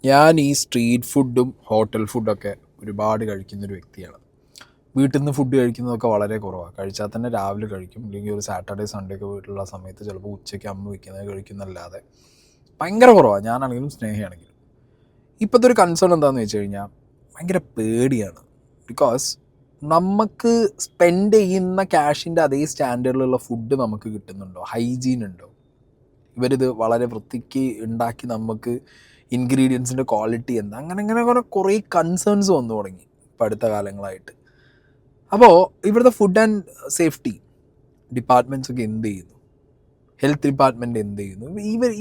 ഞാൻ ഈ സ്ട്രീറ്റ് ഫുഡും ഹോട്ടൽ ഫുഡൊക്കെ ഒരുപാട് കഴിക്കുന്നൊരു വ്യക്തിയാണ്. വീട്ടിൽ നിന്ന് ഫുഡ് കഴിക്കുന്നതൊക്കെ വളരെ കുറവാണ്. കഴിച്ചാൽ തന്നെ രാവിലെ കഴിക്കും, അല്ലെങ്കിൽ ഒരു സാറ്റർഡേ സൺഡേ ഒക്കെ വീട്ടിലുള്ള സമയത്ത് ചിലപ്പോൾ ഉച്ചയ്ക്ക് അമ്മ വയ്ക്കുന്നത് കഴിക്കുന്നല്ലാതെ ഭയങ്കര കുറവാണ്. ഞാനാണെങ്കിലും സ്നേഹയാണെങ്കിലും. ഇപ്പോഴത്തെ ഒരു കൺസേൺ എന്താണെന്ന് വെച്ച് കഴിഞ്ഞാൽ ഭയങ്കര പേടിയാണ്. ബിക്കോസ് നമുക്ക് സ്പെൻഡ് ചെയ്യുന്ന ക്യാഷിൻ്റെ അതേ സ്റ്റാൻഡേർഡിലുള്ള ഫുഡ് നമുക്ക് കിട്ടുന്നുണ്ടോ, ഹൈജീൻ ഉണ്ടോ, ഇവരിത് വളരെ വൃത്തിക്ക് ഉണ്ടാക്കി നമുക്ക് ഇൻഗ്രീഡിയൻസിൻ്റെ ക്വാളിറ്റി എന്താ, അങ്ങനെ കുറേ കൺസേൺസ് വന്നു തുടങ്ങി ഇപ്പോൾ അടുത്ത കാലങ്ങളായിട്ട്. അപ്പോൾ ഇവിടുത്തെ ഫുഡ് ആൻഡ് സേഫ്റ്റി ഡിപ്പാർട്ട്മെൻറ്റ്സ് ഒക്കെ എന്ത് ചെയ്യുന്നു, ഹെൽത്ത് ഡിപ്പാർട്ട്മെൻറ്റ് എന്ത് ചെയ്യുന്നു,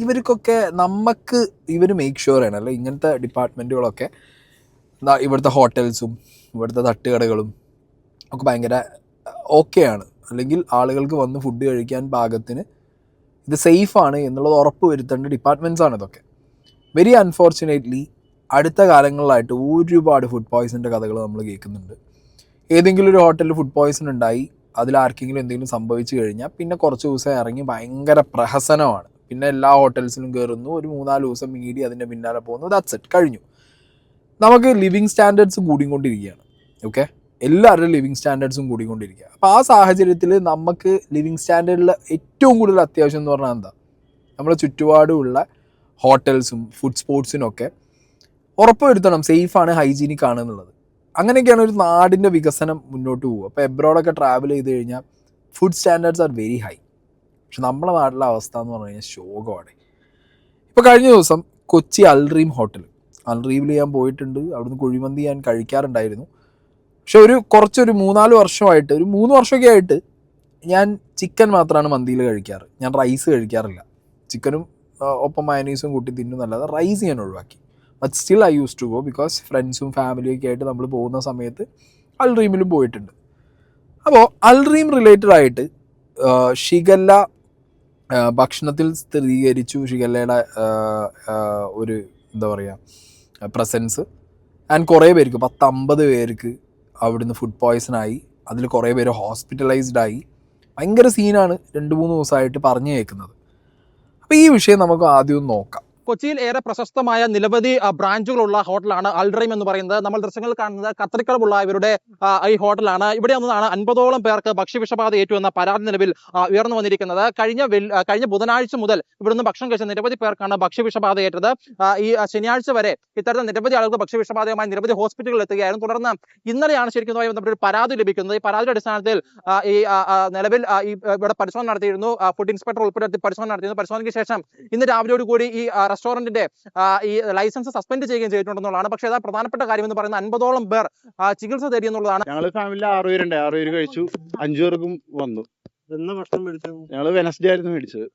ഇവർക്കൊക്കെ നമുക്ക് ഇവർ മേക്ക് ഷുവർ ചെയ്യണം. അല്ലെ ഇങ്ങനത്തെ ഡിപ്പാർട്ട്മെൻറ്റുകളൊക്കെ ഇവിടുത്തെ ഹോട്ടൽസും ഇവിടുത്തെ തട്ടുകടകളും ഒക്കെ ഭയങ്കര ഓക്കെയാണ്, അല്ലെങ്കിൽ ആളുകൾക്ക് വന്ന് ഫുഡ് കഴിക്കാൻ പാകത്തിന് ഇത് സേഫാണ് എന്നുള്ളത് ഉറപ്പ് വരുത്തേണ്ട ഡിപ്പാർട്ട്മെൻറ്റ്സാണ് ഇതൊക്കെ. വെരി അൺഫോർച്ചുനേറ്റ്ലി അടുത്ത കാലങ്ങളിലായിട്ട് ഒരുപാട് ഫുഡ് പോയ്സൻ്റെ കഥകൾ നമ്മൾ കേൾക്കുന്നുണ്ട്. ഏതെങ്കിലും ഒരു ഹോട്ടലിൽ ഫുഡ് പോയ്സൺ ഉണ്ടായി, അതിലാർക്കെങ്കിലും എന്തെങ്കിലും സംഭവിച്ചു കഴിഞ്ഞാൽ പിന്നെ കുറച്ച് ദിവസം ഇറങ്ങി ഭയങ്കര പ്രഹസനമാണ്. പിന്നെ എല്ലാ ഹോട്ടൽസിലും കയറുന്നു, ഒരു 3-4 ദിവസം മീഡിയ അതിൻ്റെ പിന്നാലെ പോകുന്നു, ദാറ്റ്സ് ഇറ്റ്, കഴിഞ്ഞു. നമുക്ക് ലിവിങ് സ്റ്റാൻഡേർഡ്സ് കൂടിക്കൊണ്ടിരിക്കുകയാണ്. ഓക്കെ, എല്ലാവരുടെ ലിവിങ് സ്റ്റാൻഡേർഡ്സും കൂടിക്കൊണ്ടിരിക്കുക. അപ്പോൾ ആ സാഹചര്യത്തിൽ നമുക്ക് ലിവിങ് സ്റ്റാൻഡേർഡിൽ ഏറ്റവും കൂടുതൽ അത്യാവശ്യം എന്ന് പറഞ്ഞാൽ എന്താ, നമ്മുടെ ചുറ്റുപാടുമുള്ള ഹോട്ടൽസും ഫുഡ് സ്പോർട്സിനൊക്കെ ഉറപ്പ് വരുത്തണം സേഫാണ്, ഹൈജീനിക് ആണ് എന്നുള്ളത്. അങ്ങനെയൊക്കെയാണ് ഒരു നാടിൻ്റെ വികസനം മുന്നോട്ട് പോകുക. അപ്പോൾ എബ്രോഡൊക്കെ ട്രാവൽ ചെയ്ത് കഴിഞ്ഞാൽ food standards are very high. പക്ഷെ നമ്മുടെ നാട്ടിലെ അവസ്ഥ എന്ന് പറഞ്ഞു കഴിഞ്ഞാൽ ശോകമാണ്. ഇപ്പോൾ കഴിഞ്ഞ ദിവസം കൊച്ചി അൽഡ്രീം അൽഡ്രീമിൽ ഞാൻ പോയിട്ടുണ്ട്. അവിടുന്ന് കുഴിമന്തി ഞാൻ കഴിക്കാറുണ്ടായിരുന്നു. പക്ഷെ കുറച്ചൊരു 3-4 വർഷമായിട്ട്, ഒരു 3 വർഷമൊക്കെ ആയിട്ട് ഞാൻ ചിക്കൻ മാത്രമാണ് മന്തിയിൽ കഴിക്കാറ്. ഞാൻ റൈസ് കഴിക്കാറില്ല. ചിക്കനും ഒപ്പം മയനീസും കൂട്ടി തിന്നുന്നല്ലാതെ റൈസ് ഞാൻ ഒഴിവാക്കി. But still I use to go, because ഫ്രണ്ട്സും ഫാമിലിയൊക്കെ ആയിട്ട് നമ്മൾ പോകുന്ന സമയത്ത് അൽഡ്രീമിലും പോയിട്ടുണ്ട്. അപ്പോൾ അൽഡ്രീം റിലേറ്റഡ് ആയിട്ട് ഷിഗല്ല ഭക്ഷണത്തിൽ സ്ഥിരീകരിച്ചു. ഷിഗല്ലയുടെ ഒരു എന്താ പറയുക പ്രസൻസ്. ആൻഡ് കുറേ പേർക്ക് 10-50 പേർക്ക് അവിടുന്ന് ഫുഡ് പോയ്സണായി. അതിൽ കുറേ പേര് ഹോസ്പിറ്റലൈസ്ഡായി. ഭയങ്കര സീനാണ് 2-3 ദിവസമായിട്ട് പറഞ്ഞു കേൾക്കുന്നത്. അപ്പോൾ ഈ വിഷയം നമുക്ക് ആദ്യം ഒന്ന് നോക്കാം. കൊച്ചിയിൽ ഏറെ പ്രശസ്തമായ നിരവധി ബ്രാഞ്ചുകളുള്ള ഹോട്ടലാണ് അൽഡ്രീം എന്ന് പറയുന്നത്. നമ്മൾ ദൃശ്യങ്ങൾ കാണുന്നത് കത്തറിക്കളമുള്ള ഇവരുടെ ഈ ഹോട്ടലാണ്. ഇവിടെ ഒന്നാണ് 50ഓളം പേർക്ക് ഭക്ഷ്യവിഷബാധ ഏറ്റു എന്ന പരാതി നിലവിൽ ഉയർന്നു വന്നിരിക്കുന്നത്. കഴിഞ്ഞ ബുധനാഴ്ച മുതൽ ഇവിടുന്ന് ഭക്ഷണം കഴിച്ച നിരവധി പേർക്കാണ് ഭക്ഷ്യവിഷബാധ ഏറ്റത്. ഈ ശനിയാഴ്ച വരെ ഇത്തരത്തിൽ നിരവധി ആളുകൾ ഭക്ഷ്യവിഷബാധയുമായി നിരവധി ഹോസ്പിറ്റലുകളിൽ എത്തുകയായിരുന്നു. തുടർന്ന് ഇന്നലെയാണ് ശരിക്കും ഒരു പരാതി ലഭിക്കുന്നത്. ഈ പരാതിയുടെ അടിസ്ഥാനത്തിൽ ഈ നിലവിൽ ഇവിടെ പരിശോധന നടത്തിയിരുന്നു. ഫുഡ് ഇൻസ്പെക്ടർ ഉൾപ്പെടെ പരിശോധന നടത്തിയിരുന്നു. പരിശോധനയ്ക്ക് ശേഷം ഇന്ന് രാവിലെയോടുകൂടി ഈ റെസ്റ്റോറന്റിന്റെ ഈ ലൈസൻസ് സസ്പെൻഡ് ചെയ്യുകയും ചെയ്തിട്ടുണ്ടെന്നുള്ളതാണ്. പക്ഷേ അതാ പ്രധാനപ്പെട്ട കാര്യം എന്ന് പറയുന്നത് 50ഓളം പേർ ചികിത്സ തേടി എന്നുള്ളതാണ്. ഞങ്ങൾ ഫാമിലി 6 പേരുണ്ട്. 6 പേര് കഴിച്ചു. 5 പേർക്കും വന്നു. ഭക്ഷണം മേടിച്ചത് ഞങ്ങള് വെനസ്ഡേ ആയിരുന്നു മേടിച്ചത്.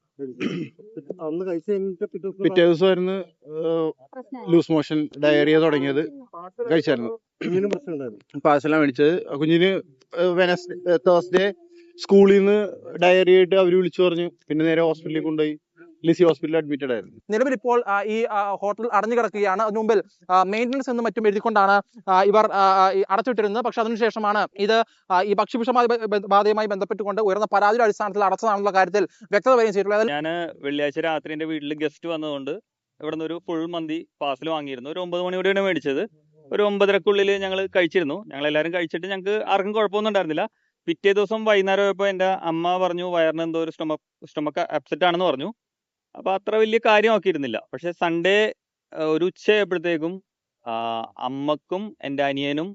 അന്ന് കഴിച്ച പിറ്റേ ദിവസമായിരുന്നു ലൂസ് മോഷൻ ഡയറിയ തുടങ്ങിയത്. കഴിച്ചായിരുന്നു. പാഴ്സലാണ് മേടിച്ചത്. കുഞ്ഞിന് തേഴ്സ്ഡേ സ്കൂളിൽ നിന്ന് ഡയറി ആയിട്ട് അവര് വിളിച്ചു പറഞ്ഞു. പിന്നെ നേരെ ഹോസ്പിറ്റലിൽ കൊണ്ടുപോയി. ലിസി ഹോസ്പിറ്റലിൽ അഡ്മിറ്റഡ് ആയിരുന്നു. നിലവിൽ ഇപ്പോൾ ഈ ഹോട്ടൽ അടഞ്ഞു കിടക്കുകയാണ്. അതിനു മുമ്പിൽ മെയിൻ്റനൻസ് എന്നും മറ്റും എഴുതിക്കൊണ്ടാണ് ഇവർ അടച്ചിട്ടിരുന്നത്. പക്ഷെ അതിനുശേഷമാണ് ഇത് ഈ ഭക്ഷ്യവിഷബാധയുമായി ബന്ധപ്പെട്ടുകൊണ്ട് ഉയർന്ന പരാതിയുടെ അടിസ്ഥാനത്തിൽ അടച്ചതാണെന്നുള്ള കാര്യത്തിൽ വ്യക്തത വരികയും ചെയ്തിട്ടുള്ളത്. ഞാൻ വെള്ളിയാഴ്ച രാത്രി എൻ്റെ വീട്ടിൽ ഗസ്റ്റ് വന്നതുകൊണ്ട് ഇവിടെ നിന്ന് ഒരു ഫുൾ മന്തി പാർസൽ വാങ്ങിയിരുന്നു. ഒരു 9 മണിയോടെയാണ് മേടിച്ചത്. ഒരു 9:30-ക്കുള്ളിൽ ഞങ്ങൾ കഴിച്ചിരുന്നു. ഞങ്ങളെല്ലാവരും കഴിച്ചിട്ട് ഞങ്ങൾക്ക് ആർക്കും കുഴപ്പമൊന്നും ഉണ്ടായിരുന്നില്ല. പിറ്റേ ദിവസം വൈകുന്നേരം ആയപ്പോൾ എൻ്റെ അമ്മ പറഞ്ഞു വയറിന് എന്തോ ഒരു സ്റ്റൊമക്ക് അപ്സെറ്റ് ആണെന്ന് പറഞ്ഞു. അപ്പോൾ അത്ര വലിയ കാര്യമാക്കിയിരുന്നില്ല. പക്ഷെ സൺഡേ ഒരു ഉച്ചയായപ്പോഴത്തേക്കും അമ്മക്കും എൻ്റെ അനിയനും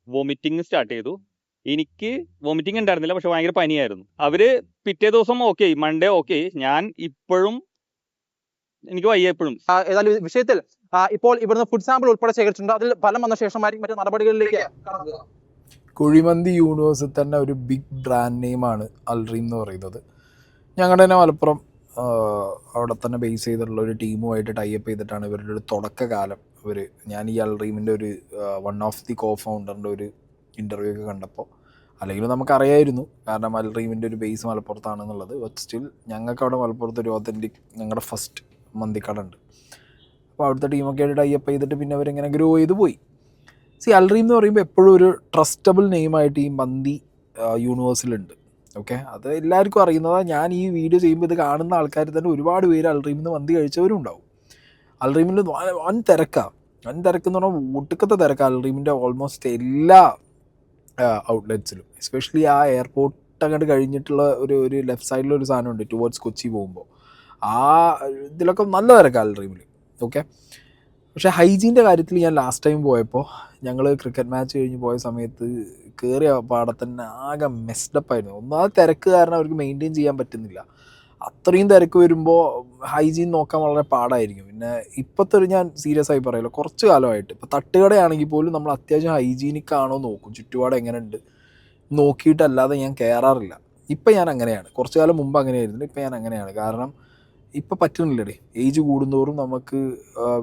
വോമിറ്റിംഗ് സ്റ്റാർട്ട് ചെയ്തു. എനിക്ക് വോമിറ്റിംഗ് ഉണ്ടായിരുന്നില്ല, പക്ഷെ ഭയങ്കര പനിയായിരുന്നു. അവര് പിറ്റേ ദിവസം ഓക്കെ, മൺഡേ ഓക്കെ. ഞാൻ ഇപ്പോഴും എനിക്ക് വയ്യ എപ്പോഴും. ഏതായാലും വിഷയത്തിൽ ഇപ്പോൾ ഇവിടുന്ന് ഫുഡ് സാമ്പിൾ ഉൾപ്പെടെ ശേഖരിച്ചിട്ടുണ്ട്. അതിൽ ഫലം വന്ന ശേഷമായിരിക്കും മറ്റു നടപടികളിലേക്ക് കടക്കുക. കുഴിമന്തി യൂണിവേഴ്സിൽ തന്നെ ഒരു ബിഗ് ബ്രാൻഡ് നെയിമാണ് അൽഡ്രീം എന്ന് പറയുന്നത്. ഞങ്ങളുടെ തന്നെ മലപ്പുറം അവിടെ തന്നെ ബേസ് ചെയ്തിട്ടുള്ള ഒരു ടീമുമായിട്ട് ടൈപ്പ് ചെയ്തിട്ടാണ് ഇവരുടെ ഒരു തുടക്കകാലം. ഞാൻ ഈ അൽഡ്രീമിൻ്റെ ഒരു വൺ ഓഫ് ദി കോ ഫൗണ്ടറിൻ്റെ ഒരു ഇൻ്റർവ്യൂ ഒക്കെ കണ്ടപ്പോൾ, അല്ലെങ്കിൽ നമുക്കറിയായിരുന്നു, കാരണം അൽഡ്രീമിൻ്റെ ഒരു ബേസ് മലപ്പുറത്താണെന്നുള്ളത്. ബട്ട് സ്റ്റിൽ ഞങ്ങൾക്ക് അവിടെ മലപ്പുറത്ത് ഒരു ഒതൻറ്റിക് ഞങ്ങളുടെ ഫസ്റ്റ് മന്തിക്കട ഉണ്ട്. അപ്പോൾ അവിടുത്തെ ടീമൊക്കെ ആയിട്ട് ടൈപ്പ് ചെയ്തിട്ട് പിന്നെ അവരിങ്ങനെ ഗ്രോ ചെയ്ത് പോയി. അൽഡ്രീം എന്ന് പറയുമ്പോൾ എപ്പോഴും ഒരു ട്രസ്റ്റബിൾ നെയിമായിട്ട് ഈ മന്തി യൂണിവേഴ്സിലുണ്ട്. ഓക്കെ, അത് എല്ലാവർക്കും അറിയുന്നതാണ്. ഞാൻ ഈ വീഡിയോ ചെയ്യുമ്പോൾ ഇത് കാണുന്ന ആൾക്കാർ തന്നെ ഒരുപാട് പേര് അൽഡ്രീമിൽ നിന്ന് മന്തി കഴിച്ചവരും ഉണ്ടാവും. അൽഡ്രീമിൽ വൻ തിരക്കാണ്. വൻ തിരക്കെന്ന് പറഞ്ഞാൽ ഒട്ടുക്കത്തെ തിരക്ക് അൽറീമിൻ്റെ ഓൾമോസ്റ്റ് എല്ലാ ഔട്ട്ലെറ്റ്സിലും. എസ്പെഷ്യലി ആ എയർപോർട്ട് അങ്ങോട്ട് കഴിഞ്ഞിട്ടുള്ള ഒരു ലെഫ്റ്റ് സൈഡിലൊരു സാധനമുണ്ട് ടുവേർഡ്സ് കൊച്ചി പോകുമ്പോൾ. ആ ഇതിലൊക്കെ നല്ല തിരക്കാണ് അൽറീമിൽ. ഓക്കെ, പക്ഷേ ഹൈജീൻ്റെ കാര്യത്തിൽ ഞാൻ ലാസ്റ്റ് ടൈം പോയപ്പോൾ ഞങ്ങൾ ക്രിക്കറ്റ് മാച്ച് കഴിഞ്ഞ് പോയ സമയത്ത് കയറിയ പാടെ തന്നെ ആകെ മെസ്ഡപ്പായിരുന്നു. ഒന്നാമത് തിരക്ക് കാരണം അവർക്ക് മെയിൻറ്റെയിൻ ചെയ്യാൻ പറ്റുന്നില്ല. അത്രയും തിരക്ക് വരുമ്പോൾ ഹൈജീൻ നോക്കാൻ വളരെ പാടായിരിക്കും. പിന്നെ ഇപ്പോഴത്തെ ഒരു ഞാൻ സീരിയസ് ആയി പറയല്ലോ, കുറച്ച് കാലമായിട്ട് ഇപ്പോൾ തട്ടുകടയാണെങ്കിൽ പോലും നമ്മൾ അത്യാവശ്യം ഹൈജീനിക് ആണോ നോക്കും, ചുറ്റുപാട് എങ്ങനെയുണ്ട് നോക്കിയിട്ടല്ലാതെ ഞാൻ കയറാറില്ല. ഇപ്പം ഞാൻ അങ്ങനെയാണ്. കുറച്ച് കാലം മുമ്പ് അങ്ങനെയായിരുന്നു, ഇപ്പം ഞാൻ അങ്ങനെയാണ്. കാരണം ഇപ്പം പറ്റുന്നില്ലടേ, ഏജ് കൂടുന്തോറും നമുക്ക്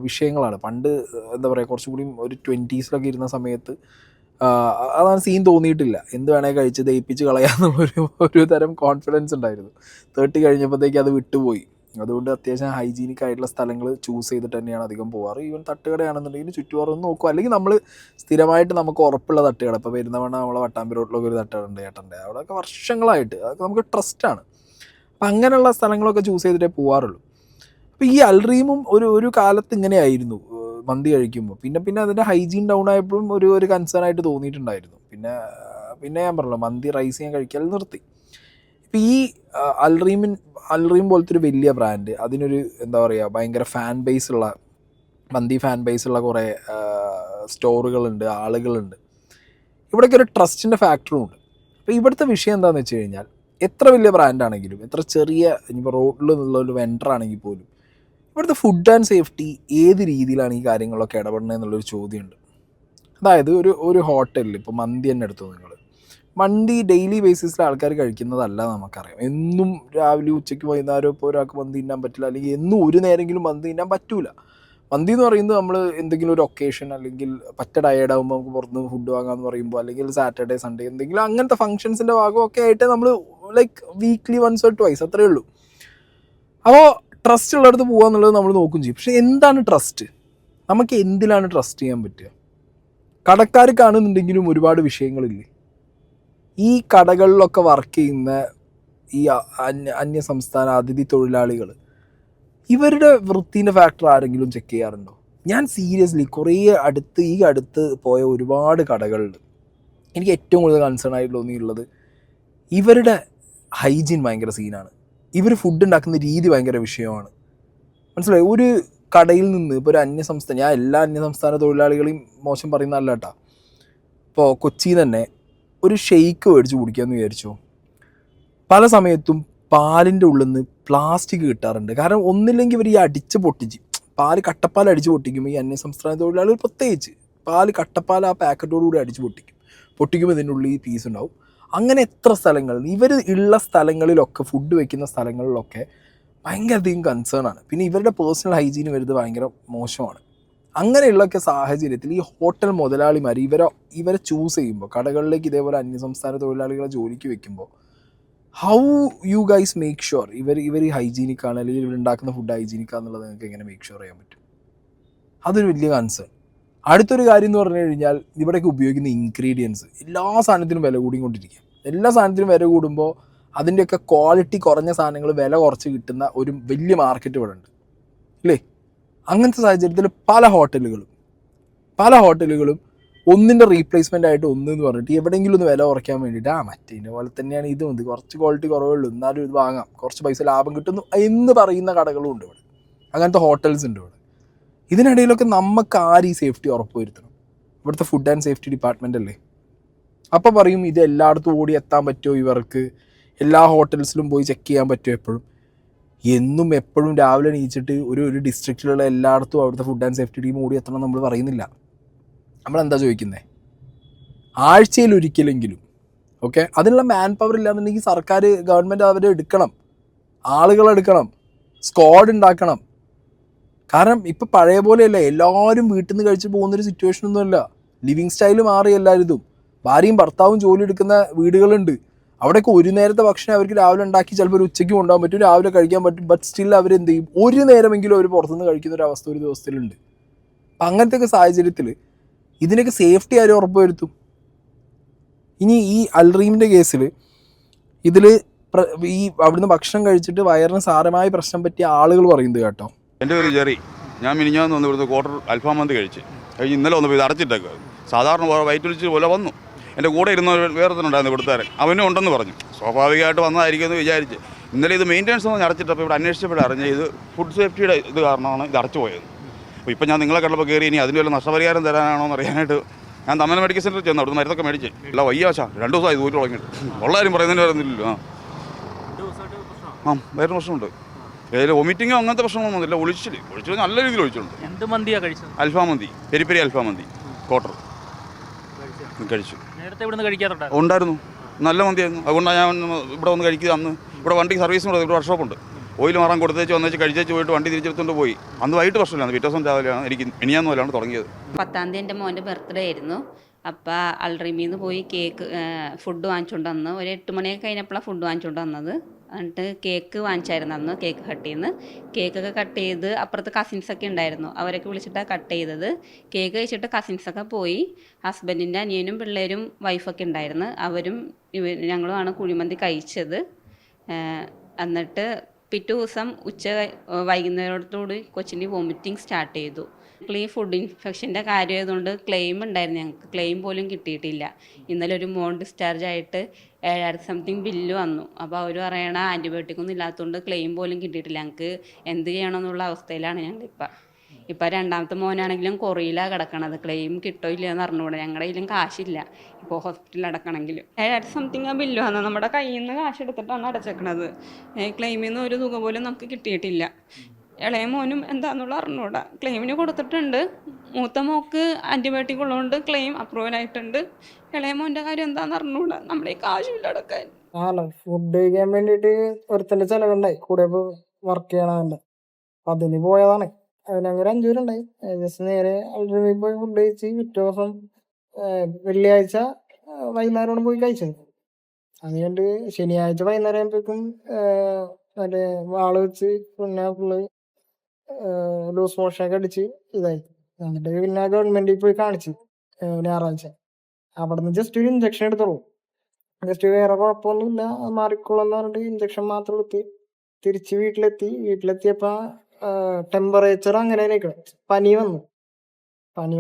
വിഷയങ്ങളാണ്. പണ്ട് എന്താ പറയുക, കുറച്ചും കൂടി ഒരു 20s ഇരുന്ന സമയത്ത് അതാണ് സീൻ തോന്നിയിട്ടില്ല. എന്ത് വേണേൽ കഴിച്ച് ദയിപ്പിച്ച് കളയാമെന്നുള്ളൊരു തരം കോൺഫിഡൻസ് ഉണ്ടായിരുന്നു. 30 കഴിഞ്ഞപ്പോഴത്തേക്ക് അത് വിട്ടുപോയി. അതുകൊണ്ട് അത്യാവശ്യം ഹൈജീനിക് ആയിട്ടുള്ള സ്ഥലങ്ങൾ ചൂസ് ചെയ്തിട്ട് തന്നെയാണ് അധികം പോകാറ്. ഈവൻ തട്ടുകടയാണെന്നുണ്ടെങ്കിൽ ചുറ്റുപാടൊന്ന് നോക്കും, അല്ലെങ്കിൽ നമ്മൾ സ്ഥിരമായിട്ട് നമുക്ക് ഉറപ്പുള്ള തട്ടുകട. ഇപ്പോൾ പെരുന്നവണ്ണ നമ്മളെ വട്ടാമ്പി റോഡിലൊക്കെ ഒരു തട്ടുകട ഉണ്ട് ചേട്ടൻ്റെ, അവിടെയൊക്കെ വർഷങ്ങളായിട്ട് അതൊക്കെ നമുക്ക് ട്രസ്റ്റാണ്. അപ്പം അങ്ങനെയുള്ള സ്ഥലങ്ങളൊക്കെ ചൂസ് ചെയ്തിട്ടേ പോകാറുള്ളൂ. അപ്പോൾ ഈ അൽറീമും ഒരു കാലത്ത് ഇങ്ങനെയായിരുന്നു മന്തി കഴിക്കുമ്പോൾ. പിന്നെ അതിൻ്റെ ഹൈജീൻ ഡൗൺ ആയപ്പോഴും ഒരു കൺസേൺ ആയിട്ട് തോന്നിയിട്ടുണ്ടായിരുന്നു. പിന്നെ ഞാൻ പറഞ്ഞല്ലോ, മന്തി റൈസ് ഞാൻ കഴിക്കാൻ നിർത്തി. ഇപ്പോൾ ഈ അൽറീം പോലത്തെ ഒരു വലിയ ബ്രാൻഡ്, അതിനൊരു എന്താ പറയുക ഭയങ്കര ഫാൻ ബേസുള്ള, മന്തി ഫാൻ ബേസുള്ള കുറേ സ്റ്റോറുകളുണ്ട്, ആളുകളുണ്ട്. ഇവിടെയൊക്കെ ഒരു ട്രസ്റ്റിൻ്റെ ഫാക്ടറും ഉണ്ട്. അപ്പോൾ ഇവിടുത്തെ വിഷയം എന്താണെന്ന് വെച്ച് കഴിഞ്ഞാൽ, എത്ര വലിയ ബ്രാൻഡാണെങ്കിലും, എത്ര ചെറിയ ഇനിയിപ്പോൾ റോഡിൽ നിന്നുള്ള ഒരു വെണ്ടറാണെങ്കിൽ പോലും, ഇവിടുത്തെ ഫുഡ് ആൻഡ് സേഫ്റ്റി ഏത് രീതിയിലാണ് ഈ കാര്യങ്ങളൊക്കെ ഇടപെടുന്നത് എന്നുള്ളൊരു ചോദ്യമുണ്ട്. അതായത് ഒരു ഹോട്ടലിൽ ഇപ്പോൾ മന്തി തന്നെ എടുത്തു നിങ്ങൾ, മന്തി ഡെയിലി ബേസിസിൽ ആൾക്കാർ കഴിക്കുന്നതല്ല നമുക്കറിയാം. എന്നും രാവിലെ ഉച്ചയ്ക്ക് വൈകുന്നേരം ഇപ്പോൾ ഒരാൾക്ക് മന്തി തിന്നാൻ പറ്റില്ല, അല്ലെങ്കിൽ എന്നും ഒരു നേരമെങ്കിലും മന്തി തിന്നാൻ പറ്റൂല. മന്തി എന്ന് പറയുന്നത് നമ്മൾ എന്തെങ്കിലും ഒരു ഒക്കേഷൻ അല്ലെങ്കിൽ പറ്റ ടയേർഡാകുമ്പോൾ നമുക്ക് പുറത്തുനിന്ന് ഫുഡ് വാങ്ങാമെന്ന് പറയുമ്പോൾ, അല്ലെങ്കിൽ സാറ്റർഡേ സൺഡേ എന്തെങ്കിലും അങ്ങനത്തെ ഫംഗ്ഷൻസിൻ്റെ ഭാഗമൊക്കെ ആയിട്ട് നമ്മൾ like weekly once or twice അത്രയേ ഉള്ളൂ. അപ്പോൾ ട്രസ്റ്റ് ഉള്ളിടത്ത് പോകുക എന്നുള്ളത് നമ്മൾ നോക്കും ചെയ്യും. പക്ഷേ എന്താണ് ട്രസ്റ്റ്? നമുക്ക് എന്തിലാണ് ട്രസ്റ്റ് ചെയ്യാൻ പറ്റുക? കടക്കാർ കാണുന്നുണ്ടെങ്കിലും ഒരുപാട് വിഷയങ്ങളില്ലേ. ഈ കടകളിലൊക്കെ വർക്ക് ചെയ്യുന്ന ഈ അന്യ സംസ്ഥാന അതിഥി തൊഴിലാളികൾ, ഇവരുടെ വൃത്തിൻ്റെ ഫാക്ടർ ആരെങ്കിലും ചെക്ക് ചെയ്യാറുണ്ടോ? ഞാൻ സീരിയസ്ലി ഈ അടുത്ത് പോയ ഒരുപാട് കടകളിൽ എനിക്ക് ഏറ്റവും കൂടുതൽ കൺസേൺ ആയിട്ട് തോന്നിയിട്ടുള്ളത് ഇവരുടെ ഹൈജീൻ ഭയങ്കര സീനാണ്. ഇവർ ഫുഡ് ഉണ്ടാക്കുന്ന രീതി ഭയങ്കര വിഷയമാണ്. മനസ്സിലായി? ഒരു കടയിൽ നിന്ന് ഇപ്പോൾ ഒരു അന്യസംസ്ഥാന, ഞാൻ എല്ലാ അന്യസംസ്ഥാന തൊഴിലാളികളെയും മോശം പറയുന്നതല്ല കേട്ടോ. ഇപ്പോൾ കൊച്ചിയിൽ തന്നെ ഒരു ഷെയ്ക്ക് മേടിച്ച് കുടിക്കാമെന്ന് വിചാരിച്ചോ, പല സമയത്തും പാലിൻ്റെ ഉള്ളിൽ നിന്ന് പ്ലാസ്റ്റിക് കിട്ടാറുണ്ട്. കാരണം ഒന്നില്ലെങ്കിൽ ഇവർ ഈ അടിച്ച് പൊട്ടിച്ച് കട്ടപ്പാൽ അടിച്ച് പൊട്ടിക്കുമ്പോൾ, ഈ അന്യസംസ്ഥാന തൊഴിലാളികൾ പ്രത്യേകിച്ച് കട്ടപ്പാൽ ആ പാക്കറ്റോടുകൂടി അടിച്ച് പൊട്ടിക്കുമ്പോൾ ഇതിൻ്റെ ഉള്ളിൽ ഈ പീസ് ഉണ്ടാവും. അങ്ങനെ എത്ര സ്ഥലങ്ങൾ, ഇവർ ഉള്ള സ്ഥലങ്ങളിലൊക്കെ, ഫുഡ് വയ്ക്കുന്ന സ്ഥലങ്ങളിലൊക്കെ ഭയങ്കര അധികം കൺസേൺ ആണ്. പിന്നെ ഇവരുടെ പേഴ്സണൽ ഹൈജീൻ വരുന്നത് ഭയങ്കര മോശമാണ്. അങ്ങനെയുള്ളൊക്കെ സാഹചര്യത്തിൽ ഈ ഹോട്ടൽ മുതലാളിമാർ ഇവരെ ചൂസ് ചെയ്യുമ്പോൾ, കടകളിലേക്ക് ഇതേപോലെ അന്യസംസ്ഥാന തൊഴിലാളികളെ ജോലിക്ക് വെക്കുമ്പോൾ, how you guys make sure ഇവർ ഹൈജീനിക് ആണ്, അല്ലെങ്കിൽ ഇവരുണ്ടാക്കുന്ന ഫുഡ് ഹൈജീനിക് ആണെന്നുള്ളത് നിങ്ങൾക്ക് എങ്ങനെ മേക്ക് ഷുവർ ചെയ്യാൻ പറ്റും? അതൊരു വലിയ കൺസേൺ. അടുത്തൊരു കാര്യം എന്ന് പറഞ്ഞു കഴിഞ്ഞാൽ, ഇവിടേക്ക് ഉപയോഗിക്കുന്ന ഇൻഗ്രീഡിയൻസ്, എല്ലാ സാധനത്തിനും വില കൂടിക്കൊണ്ടിരിക്കുക. എല്ലാ സാധനത്തിനും വില കൂടുമ്പോൾ അതിൻ്റെയൊക്കെ ക്വാളിറ്റി കുറഞ്ഞ സാധനങ്ങൾ വില കുറച്ച് കിട്ടുന്ന ഒരു വലിയ മാർക്കറ്റ് ഇവിടെ ഉണ്ട് അല്ലേ? അങ്ങനത്തെ സാഹചര്യത്തിൽ പല ഹോട്ടലുകളും ഒന്നിൻ്റെ റീപ്ലേസ്മെൻ്റ് ആയിട്ട് എന്ന് പറഞ്ഞിട്ട് എവിടെയെങ്കിലും ഒന്ന് വില കുറയ്ക്കാൻ വേണ്ടിയിട്ട്, മറ്റേതിൻ്റെ പോലെ തന്നെയാണ് ഇത് കുറച്ച് ക്വാളിറ്റി കുറവുള്ളൂ, എന്നാലും ഇത് വാങ്ങാം, കുറച്ച് പൈസ ലാഭം കിട്ടുന്നു എന്ന് പറയുന്ന കടകളും ഉണ്ട് ഇവിടെ. അങ്ങനത്തെ ഹോട്ടൽസ് ഉണ്ട് ഇവിടെ. ഇതിനിടയിലൊക്കെ നമുക്ക് ആര് ഈ സേഫ്റ്റി ഉറപ്പുവരുത്തണം? ഇവിടുത്തെ ഫുഡ് ആൻഡ് സേഫ്റ്റി ഡിപ്പാർട്ട്മെൻ്റ് അല്ലേ. അപ്പോൾ പറയും ഇത് എല്ലായിടത്തും ഓടി എത്താൻ പറ്റുമോ, ഇവർക്ക് എല്ലാ ഹോട്ടൽസിലും പോയി ചെക്ക് ചെയ്യാൻ പറ്റുമോ? എപ്പോഴും രാവിലെ എണീച്ചിട്ട് ഒരു ഡിസ്ട്രിക്റ്റിലുള്ള എല്ലായിടത്തും അവിടുത്തെ ഫുഡ് ആൻഡ് സേഫ്റ്റി ടീം ഓടി എത്തണം നമ്മൾ പറയുന്നില്ല. നമ്മളെന്താ ചോദിക്കുന്നത്? ആഴ്ചയിൽ ഒരിക്കലെങ്കിലും. ഓക്കെ, അതിനുള്ള മാൻ പവർ ഇല്ലാന്നുണ്ടെങ്കിൽ ഗവൺമെൻറ് അവരെ എടുക്കണം, ആളുകളെടുക്കണം, സ്ക്വാഡ് ഉണ്ടാക്കണം. കാരണം ഇപ്പം പഴയ പോലെയല്ല, എല്ലാവരും വീട്ടിൽ നിന്ന് കഴിച്ച് പോകുന്നൊരു സിറ്റുവേഷനൊന്നുമല്ല. ലിവിങ് സ്റ്റൈൽ മാറി എല്ലാവരും. ഭാര്യയും ഭർത്താവും ജോലി എടുക്കുന്ന വീടുകളുണ്ട്. അവിടെയൊക്കെ ഒരു നേരത്തെ ഭക്ഷണം അവർക്ക് രാവിലെ ഉണ്ടാക്കി ചിലപ്പോൾ ഒരു ഉച്ചയ്ക്ക് കൊണ്ടുപോകാൻ പറ്റും, രാവിലെ കഴിക്കാൻ പറ്റും. ബട്ട് സ്റ്റിൽ അവരെന്ത് ചെയ്യും, ഒരു നേരമെങ്കിലും അവർ പുറത്തുനിന്ന് കഴിക്കുന്ന ഒരു അവസ്ഥ ഒരു ദിവസത്തിലുണ്ട്. അപ്പം അങ്ങനത്തെയൊക്കെ സാഹചര്യത്തിൽ ഇതിനൊക്കെ സേഫ്റ്റി ആരും ഉറപ്പുവരുത്തും? ഇനി ഈ അൽറീമിൻ്റെ കേസിൽ അവിടുന്ന് ഭക്ഷണം കഴിച്ചിട്ട് വയറിന് സാരമായ പ്രശ്നം പറ്റിയ ആളുകൾ പറയുന്നത് കേട്ടോ. എൻ്റെ പേര് ജെറി. ഞാൻ മിനിഞ്ഞാന്ന് വന്ന് ഇവിടുന്ന് ക്വാർട്ടർ അൽഫാം മന്തി കഴിച്ച് ഇന്നലെ വന്നപ്പോൾ ഇത് അടച്ചിട്ടേക്ക് സാധാരണ വയറ്റ് ഒലിച്ച് പോലെ വന്നു. എൻ്റെ കൂടെ ഇരുന്ന വേറൊരുത്തനുണ്ടായിരുന്നു ഇവിടുത്തുകാരൻ, അവനും ഉണ്ടെന്ന് പറഞ്ഞു. സ്വാഭാവികമായിട്ട് വന്നതായിരിക്കുമെന്ന് വിചാരിച്ച് ഇന്നലെ ഇത് മെയിൻ്റെനൻസ് ഒന്ന് അടച്ചിട്ടപ്പോൾ ഇവിടെ അന്വേഷിച്ചപ്പോഴേ അറിഞ്ഞ് ഇത് ഫുഡ് സേഫ്റ്റിയുടെ ഇത് കാരണമാണ് ഇത് അടച്ചു പോയത്. അപ്പോൾ ഇപ്പം ഞാൻ നിങ്ങളെ കണ്ടപ്പോൾ കയറി ഇനി അതിന് വല്ല നഷ്ടപരിഹാരം തരാനാണോ എന്ന് അറിയാനായിട്ട് ഞാൻ തമ്മന മെഡിക്കൽ സെൻറ്ററിൽ ചെന്നു. അവിടുന്ന് മരുന്നൊക്കെ മേടിച്ച് ഇല്ല വയ്യാശാ 2 ദിവസമായി ദൂരം തുടങ്ങിയിട്ട് ഉള്ളവരും പറയുന്നതിന് പറയുന്നില്ലല്ലോ. വേറെ പ്രശ്നമുണ്ട്. ഏതായാലും വൊമിറ്റിങ്ങോ അങ്ങനത്തെ പ്രശ്നമൊന്നും വന്നില്ല. ഒളിച്ചിൽ നല്ല രീതിയിൽ ഒഴിച്ചിട്ടുണ്ട്. എന്ത് മന്തിയാണ് കഴിച്ചത്? അൽഫാം മന്തി, പെരി അൽഫാം മന്തി ക്വാർട്ടർ കഴിച്ചു. നേരത്തെ ഇവിടുന്ന് കഴിക്കാറുണ്ടായിരുന്നു? ഉണ്ടായിരുന്നു, നല്ല മന്തിയായിരുന്നു. അതുകൊണ്ടാണ് ഞാൻ ഇവിടെ വന്ന് കഴിക്കുക. അന്ന് ഇവിടെ വണ്ടിക്ക് സർവീസും കൂടെ ഇവിടെ വർക്ക്ഷോപ്പുണ്ട്. ഓയിൽ മാറാൻ കൊടുത്തേച്ച് വന്നേച്ച് കഴിച്ചേച്ച് പോയിട്ട് വണ്ടി തിരിച്ചെടുത്തുകൊണ്ട് പോയി. അന്ന് വൈകിട്ട് പ്രശ്നമില്ല, പിറ്റേ ദിവസം രാവിലെയാണ് എനിക്ക് മിനിയാന്ന് പോലെയാണ് തുടങ്ങിയത്. 10-ാം തീയതി എൻ്റെ മോൻ്റെ ബർത്ത്ഡേ ആയിരുന്നു. അപ്പോൾ അൾട്രീമിന്ന് പോയി കേക്ക് ഫുഡ് വാങ്ങിച്ചുകൊണ്ട് വന്നു. ഒരു 8 മണിയൊക്കെ കഴിഞ്ഞപ്പോഴാണ് ഫുഡ് വാങ്ങിച്ചുകൊണ്ട് വന്നത്. എന്നിട്ട് കേക്ക് വാങ്ങിച്ചായിരുന്നു അന്ന്. കേക്ക് കട്ട് ചെയ്യുന്നു. കേക്കൊക്കെ കട്ട് ചെയ്ത് അപ്പുറത്ത് കസിൻസൊക്കെ ഉണ്ടായിരുന്നു, അവരൊക്കെ വിളിച്ചിട്ടാണ് കട്ട് ചെയ്തത്. കേക്ക് കഴിച്ചിട്ട് കസിൻസൊക്കെ പോയി. ഹസ്ബൻഡിൻ്റെ അനിയനും പിള്ളേരും വൈഫൊക്കെ ഉണ്ടായിരുന്നു. അവരും ഞങ്ങളുമാണ് കുഴിമന്തി കഴിച്ചത്. എന്നിട്ട് പിറ്റേ ദിവസം വൈകുന്നേരത്തോട് കൊച്ചിൻ്റെ വോമിറ്റിംഗ് സ്റ്റാർട്ട് ചെയ്തു. ഈ ഫുഡ് ഇൻഫെക്ഷൻ്റെ കാര്യമായതുകൊണ്ട് ക്ലെയിം ഉണ്ടായിരുന്നു, ഞങ്ങൾക്ക് ക്ലെയിം പോലും കിട്ടിയിട്ടില്ല. ഇന്നലെ ഒരു മോൺ ഡിസ്ചാർജ് ആയിട്ട് 7,000 സംതിങ് ബില്ല് വന്നു. അപ്പോൾ അവർ പറയണ ആൻറ്റിബയോട്ടിക്കൊന്നും ഇല്ലാത്തതുകൊണ്ട് ക്ലെയിം പോലും കിട്ടിയിട്ടില്ല. ഞങ്ങൾക്ക് എന്ത് ചെയ്യണമെന്നുള്ള അവസ്ഥയിലാണ് ഞങ്ങളിപ്പോൾ. ഇപ്പോൾ 2ാമത്തെ മോനാണെങ്കിലും കൊറിയയിലാണ് കിടക്കണത്. ക്ലെയിം കിട്ടോ ഇല്ല എന്ന് അറിഞ്ഞുകൂടെ. ഞങ്ങളുടെ കയ്യിലും കാശില്ല ഇപ്പോൾ ഹോസ്പിറ്റലിൽ അടക്കണമെങ്കിലും. 7,000 സംതിങ് ആ ബില്ല് വന്നത് നമ്മുടെ കയ്യിൽ നിന്ന് കാശ് എടുത്തിട്ടാണ് അടച്ചേക്കണത്. ക്ലെയിമിൽ നിന്ന് ഒരു തുക പോലും നമുക്ക് കിട്ടിയിട്ടില്ല. ഇളയ മോനും എന്താണെന്നുള്ള അറിഞ്ഞൂടാ. ക്ലെയിമിന് കൊടുത്തിട്ടുണ്ട്. മൂത്ത മോക്ക് ആൻറ്റിബയോട്ടിക് ഉള്ളതുകൊണ്ട് ക്ലെയിം അപ്രൂവൽ ആയിട്ടുണ്ട്. ഇളയ മോൻ്റെ കാര്യം എന്താണെന്ന് അറിഞ്ഞൂടാ. നമ്മളെ കാശില്ല അടക്കാൻ. ഫുഡ് കഴിക്കാൻ വേണ്ടിയിട്ട് ഒരുത്തൻ്റെ ചിലവുണ്ടായി, കൂടെ വർക്ക് ചെയ്യണവൻ്റെ. അപ്പം അതിന് പോയതാണ്. ഞങ്ങൾ 5 പേരുണ്ടായി. ജസ്റ്റ് നേരെ അൾട്രീമിൽ പോയി ഫുഡ് കഴിച്ച് പിറ്റേ ദിവസം വെള്ളിയാഴ്ച വൈകുന്നേരമാണ് പോയി കഴിച്ചത്. അതുകൊണ്ട് ശനിയാഴ്ച വൈകുന്നേരം ആകുമ്പോഴേക്കും മറ്റേ വാള് വെച്ച് പിന്നെ ഫുള്ള് ലൂസ് മോഷനൊക്കെ അടിച്ച് ഇതായി. എന്നിട്ട് പിന്നെ ഗവൺമെന്റിൽ പോയി കാണിച്ചു ഞായറാഴ്ച. അവിടെ നിന്ന് ജസ്റ്റ് ഒരു ഇഞ്ചക്ഷൻ എടുത്തോളൂ. ജസ്റ്റ് വേറെ കുഴപ്പമൊന്നുമില്ല, മാറിക്കോളെന്ന് പറഞ്ഞിട്ട് ഇഞ്ചക്ഷൻ മാത്രം എടുത്ത് തിരിച്ച് വീട്ടിലെത്തിയപ്പോൾ ടെമ്പറേച്ചർ അങ്ങനെ പനി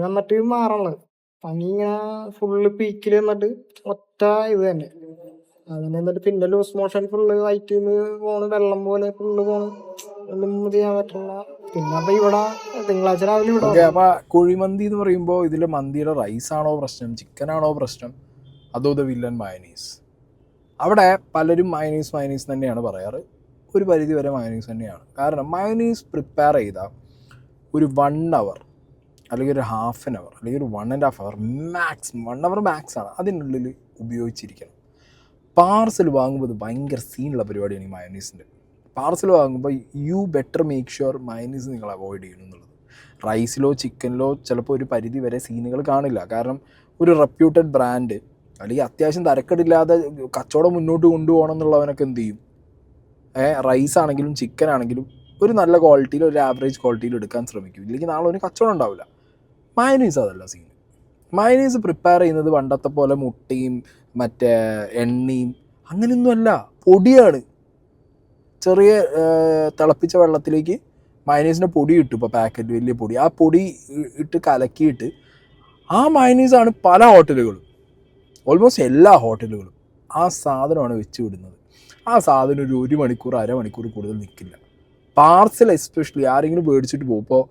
വന്നിട്ട് മാറണത്. പനി ഇങ്ങനെ ഫുള്ള് പീക്കിൽ വന്നിട്ട് ഒറ്റ ഇത് തന്നെ. അങ്ങനെ എന്നിട്ട് പിന്നെ ലൂസ് മോഷൻ ഫുള്ള് വയറ്റിന്ന് പോണ്, വെള്ളം പോലെ ഫുള്ള് പോണ്, ഒന്നും ചെയ്യാൻ പറ്റില്ല. പിന്നെ അപ്പൊ ഇവിടെ തിങ്കളാഴ്ച രാവിലെ ഇവിടെ. അപ്പൊ കുഴിമന്തി എന്ന് പറയുമ്പോൾ ഇതില് മന്തിയുടെ റൈസാണോ പ്രശ്നം, ചിക്കനാണോ പ്രശ്നം, അതോ ദ വില്ലൻ മയനീസ്? അവിടെ പലരും മയനീസ് തന്നെയാണ് പറയാറ്. ഒരു പരിധി വരെ മയനീസ് തന്നെയാണ്. കാരണം മയനീസ് പ്രിപ്പയർ ചെയ്ത ഒരു 1 hour അല്ലെങ്കിൽ ഒരു ½ an hour അല്ലെങ്കിൽ ഒരു 1.5 hour മാക്സിമം 1 hour മാക്സാണ് അതിനുള്ളിൽ ഉപയോഗിച്ചിരിക്കണം. പാർസൽ വാങ്ങുമ്പോൾ ഇത് ഭയങ്കര സീനുള്ള പരിപാടിയാണ് ഈ മയനീസിൻ്റെ. പാർസൽ വാങ്ങുമ്പോൾ you better make sure mayonnaise നിങ്ങൾ അവോയ്ഡ് ചെയ്യണം എന്നുള്ളത്. റൈസിലോ ചിക്കനിലോ ചിലപ്പോൾ ഒരു പരിധി വരെ സീനുകൾ കാണില്ല. കാരണം ഒരു റെപ്യൂട്ടഡ് ബ്രാൻഡ് അല്ലെങ്കിൽ അത്യാവശ്യം തരക്കേടില്ലാതെ കച്ചവടം മുന്നോട്ട് കൊണ്ടുപോകണം എന്നുള്ളവനൊക്കെ എന്ത് ചെയ്യും, റൈസ് ആണെങ്കിലും ചിക്കൻ ആണെങ്കിലും ഒരു നല്ല ക്വാളിറ്റിയിൽ, ഒരു ആവറേജ് ക്വാളിറ്റിയിൽ എടുക്കാൻ ശ്രമിക്കും. ഇല്ലെങ്കിൽ നാളെ ഒരു കച്ചവടം ഉണ്ടാവില്ല. മയനീസ് അതല്ല സീൻ. മയനീസ് പ്രിപ്പയർ ചെയ്യുന്നത് പണ്ടത്തെ പോലെ മുട്ടയും മറ്റേ എണ്ണയും അങ്ങനെയൊന്നുമല്ല, പൊടിയാണ്. ചെറിയ തിളപ്പിച്ച വെള്ളത്തിലേക്ക് മയനീസിൻ്റെ പൊടി ഇട്ടു, ഇപ്പോൾ പാക്കറ്റ് വലിയ പൊടി, ആ പൊടി ഇട്ട് കലക്കിയിട്ട് ആ മയനീസാണ് പല ഹോട്ടലുകളും, ഓൾമോസ്റ്റ് എല്ലാ ഹോട്ടലുകളും ആ സാധനമാണ് വെച്ച് വിടുന്നത്. ആ സാധനം ഒരു 1 മണിക്കൂർ 1/2 മണിക്കൂർ കൂടുതൽ നിൽക്കില്ല. പാർസൽ എസ്പെഷ്യലി ആരെങ്കിലും മേടിച്ചിട്ട് പോകും. ഇപ്പോൾ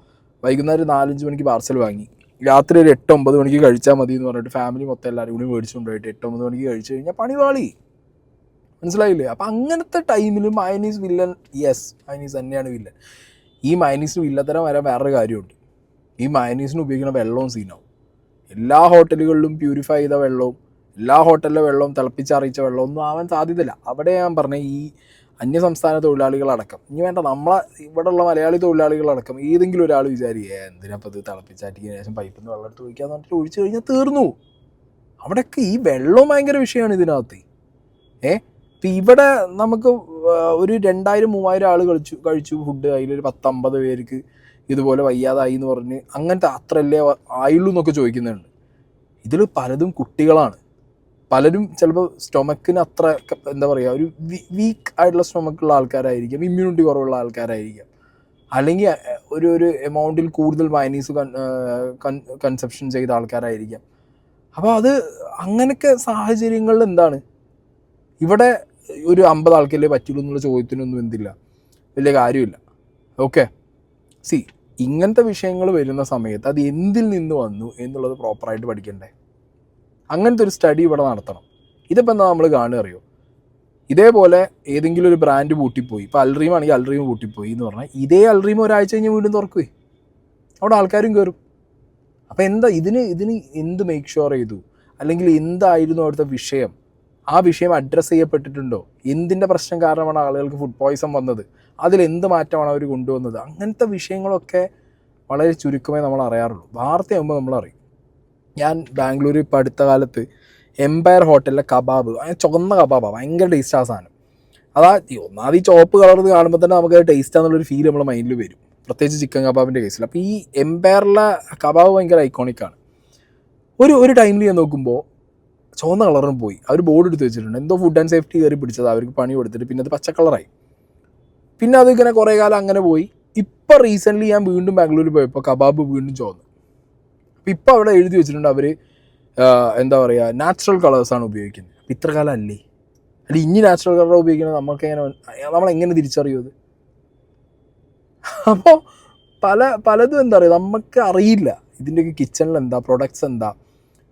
വൈകുന്നേരം 4-5 മണിക്ക് പാർസൽ വാങ്ങി രാത്രി ഒരു 8-9 മണിക്ക് കഴിച്ചാൽ മതി എന്ന് പറഞ്ഞിട്ട് ഫാമിലി മൊത്തം എല്ലാവരും കൂടി മേടിച്ചുകൊണ്ട് പോയിട്ട് 8-9 മണിക്ക് കഴിച്ചു കഴിഞ്ഞാൽ പണിവാളി. മനസ്സിലായില്ലേ? അപ്പം അങ്ങനത്തെ ടൈമിൽ മയനീസ് വില്ലൻ. യെസ്, മയനീസ് തന്നെയാണ് വില്ലൻ. ഈ മയനീസിന് വില്ലത്തരം വരാൻ വേറൊരു കാര്യമുണ്ട്. ഈ മയനീസിന് ഉപയോഗിക്കുന്ന വെള്ളവും സീനാവും. എല്ലാ ഹോട്ടലുകളിലും പ്യൂരിഫൈ ചെയ്ത വെള്ളവും എല്ലാ ഹോട്ടലിലെ വെള്ളവും തിളപ്പിച്ചറിയിച്ച വെള്ളവും ഒന്നും ആവാൻ സാധ്യതയില്ല. അവിടെ ഞാൻ പറഞ്ഞ ഈ അന്യസംസ്ഥാന തൊഴിലാളികളടക്കം, ഇനി വേണ്ട നമ്മളെ ഇവിടെയുള്ള മലയാളി തൊഴിലാളികളടക്കം ഏതെങ്കിലും ഒരാൾ വിചാരിക്കുക എന്തിനപ്പോൾ ഇത് തിളപ്പിച്ചാറ്റിക്ക് ശേഷം പൈപ്പിൽ നിന്ന് വെള്ളം എടുത്ത് ഒഴിക്കാന്ന് പറഞ്ഞിട്ട് ഒഴിച്ചു കഴിഞ്ഞാൽ തീർന്നു. അവിടെയൊക്കെ ഈ വെള്ളവും ഭയങ്കര വിഷയമാണ് ഇതിനകത്ത്. ഇപ്പം ഇവിടെ നമുക്ക് ഒരു 2000-3000 ആൾ കഴിച്ചു ഫുഡ്, അതിലൊരു 10-50 പേർക്ക് ഇതുപോലെ വയ്യാതായി എന്ന് പറഞ്ഞ് അങ്ങനത്തെ അത്രയല്ലേ ആയുള്ളൂ എന്നൊക്കെ ചോദിക്കുന്നുണ്ട്. ഇതിൽ പലതും കുട്ടികളാണ്. പലരും ചിലപ്പോൾ സ്റ്റൊമക്കിന് അത്ര എന്താ പറയുക, ഒരു വീക്ക് ആയിട്ടുള്ള സ്റ്റൊമക്കുള്ള ആൾക്കാരായിരിക്കാം, ഇമ്മ്യൂണിറ്റി കുറവുള്ള ആൾക്കാരായിരിക്കാം. അല്ലെങ്കിൽ ഒരു എമൗണ്ടിൽ കൂടുതൽ മയനീസ് കൺസെപ്ഷൻ ചെയ്ത ആൾക്കാരായിരിക്കാം. അപ്പോൾ അത് അങ്ങനെയൊക്കെ സാഹചര്യങ്ങളിൽ എന്താണ് ഇവിടെ ഒരു 50 ആൾക്കല്ലേ പറ്റുള്ളൂ എന്നുള്ള ചോദ്യത്തിനൊന്നും എന്തില്ല, വലിയ കാര്യമില്ല. ഓക്കെ, സി ഇങ്ങനത്തെ വിഷയങ്ങൾ വരുന്ന സമയത്ത് അത് എന്തിൽ നിന്ന് വന്നു എന്നുള്ളത് പ്രോപ്പറായിട്ട് പഠിക്കണ്ടേ? അങ്ങനത്തെ ഒരു സ്റ്റഡി ഇവിടെ നടത്തണം. ഇതിപ്പോൾ എന്താ നമ്മൾ കാണുക അറിയോ? ഇതേപോലെ ഏതെങ്കിലും ഒരു ബ്രാൻഡ് പൂട്ടിപ്പോയി, ഇപ്പോൾ അൽറീം ആണെങ്കിൽ അൽറീം പൂട്ടിപ്പോയി എന്ന് പറഞ്ഞാൽ ഇതേ അൽറീം ഒരാഴ്ച കഴിഞ്ഞ് വീണ്ടും തുറക്കുകയെ, അവിടെ ആൾക്കാരും കയറും. അപ്പോൾ എന്താ ഇതിന് എന്ത് മേക്ക് ഷുവർ ചെയ്തു, അല്ലെങ്കിൽ എന്തായിരുന്നു അവിടുത്തെ വിഷയം? ആ വിഷയം അഡ്രസ്സ് ചെയ്യപ്പെട്ടിട്ടുണ്ടോ? എന്തിൻ്റെ പ്രശ്നം കാരണമാണ് ആളുകൾക്ക് ഫുഡ് പോയ്സൺ വന്നത്? അതിലെന്ത് മാറ്റമാണ് അവർ കൊണ്ടുവന്നത്? അങ്ങനത്തെ വിഷയങ്ങളൊക്കെ വളരെ ചുരുക്കമേ നമ്മൾ അറിയാറുള്ളൂ. വാർത്തയാകുമ്പോൾ നമ്മളറിയും. ഞാൻ ബാംഗ്ലൂർ ഇപ്പോൾ അടുത്ത കാലത്ത് എംപയർ ഹോട്ടലിലെ കബാബ്, ചുവന്ന കബാബാണ്, ഭയങ്കര ടേസ്റ്റ് ആ സാധനം. ഒന്നാമത് ഈ ചോപ്പ് കളർ കാണുമ്പോൾ തന്നെ നമുക്ക് ടേസ്റ്റാന്നുള്ളൊരു ഫീൽ നമ്മുടെ മൈൻഡിൽ വരും, പ്രത്യേകിച്ച് ചിക്കൻ കബാബിൻ്റെ കേസിൽ. അപ്പോൾ ഈ എംപയറിലെ കബാബ് ഭയങ്കര ഐക്കോണിക്കാണ്. ഒരു ടൈമിൽ ഞാൻ നോക്കുമ്പോൾ ചുവന്ന കളറും പോയി. അവർ ബോർഡ് എടുത്ത് വെച്ചിട്ടുണ്ട്, എന്തോ ഫുഡ് ആൻഡ് സേഫ്റ്റി കയറി പിടിച്ചത്, അവർക്ക് പണി കൊടുത്തിട്ട് പിന്നെ അത് പച്ച കളറായി. പിന്നെ അതിങ്ങനെ കുറേ കാലം അങ്ങനെ പോയി. ഇപ്പോൾ റീസെൻ്റ്ലി ഞാൻ വീണ്ടും ബാംഗ്ലൂരിൽ പോയപ്പോൾ കബാബ് വീണ്ടും ചുവന്നു. അപ്പോൾ ഇപ്പോൾ അവിടെ എഴുതി വെച്ചിട്ടുണ്ട് അവർ എന്താ പറയുക, നാച്ചുറൽ കളേഴ്സാണ് ഉപയോഗിക്കുന്നത്. അപ്പോൾ ഇത്ര കാലം അല്ലേ? അല്ല ഇനി നാച്ചുറൽ കളർ ഉപയോഗിക്കുന്നത് നമ്മളെങ്ങനെ തിരിച്ചറിയുമത്? അപ്പോൾ പലതും എന്താ പറയുക, നമുക്ക് അറിയില്ല ഇതിൻ്റെയൊക്കെ കിച്ചണിൽ എന്താ, പ്രൊഡക്ട്സ് എന്താ,